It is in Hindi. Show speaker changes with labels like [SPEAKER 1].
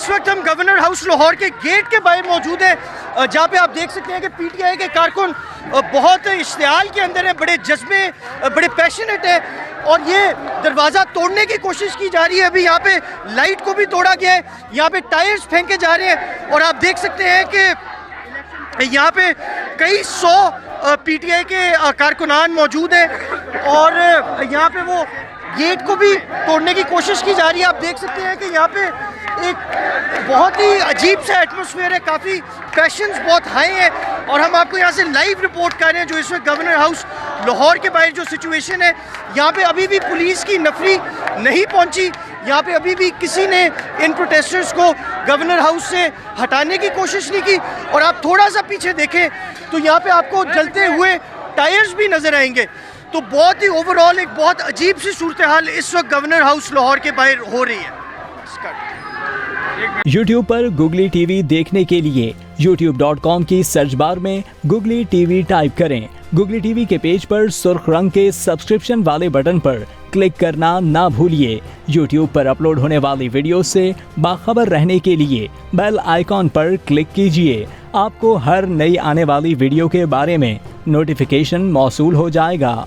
[SPEAKER 1] इस वक्त हम गवर्नर हाउस लाहौर के गेट के बाहर मौजूद हैं, जहाँ पे आप देख सकते हैं कि पीटीआई के कारकुन बहुत इश्तियाल के अंदर है, बड़े जज्बे, बड़े पैशनेट है और ये दरवाज़ा तोड़ने की कोशिश की जा रही है। अभी यहाँ पे लाइट को भी तोड़ा गया है, यहाँ पे टायर्स फेंके जा रहे हैं और आप देख सकते हैं कि यहाँ पे कई 100 पीटीआई के कारकुनान मौजूद हैं और यहाँ पे वो गेट को भी तोड़ने की कोशिश की जा रही है। आप देख सकते हैं कि यहाँ पे एक बहुत ही अजीब सा एटमॉस्फेयर है, काफ़ी पैशंस बहुत हाई हैं और हम आपको यहाँ से लाइव रिपोर्ट कर रहे हैं जो इस वक्त गवर्नर हाउस लाहौर के बाहर जो सिचुएशन है। यहाँ पे अभी भी पुलिस की नफरी नहीं पहुँची, यहाँ पे अभी भी किसी ने इन प्रोटेस्टर्स को गवर्नर हाउस से हटाने की कोशिश नहीं की और आप थोड़ा सा पीछे देखें तो यहाँ पे आपको जलते हुए टायर्स भी नज़र आएंगे। तो बहुत ही ओवरऑल एक बहुत अजीब सी सूरत हाल इस वक्त गवर्नर हाउस लाहौर के बाहर हो रही है।
[SPEAKER 2] YouTube पर गुगली टीवी देखने के लिए youtube.com की सर्च बार में गुगली टीवी टाइप करें। गुगली टीवी के पेज पर सुर्ख रंग के सब्सक्रिप्शन वाले बटन पर क्लिक करना ना भूलिए। YouTube पर अपलोड होने वाली वीडियो से बाखबर रहने के लिए बेल आइकॉन पर क्लिक कीजिए। आपको हर नई आने वाली वीडियो के बारे में नोटिफिकेशन मौसूल हो जाएगा।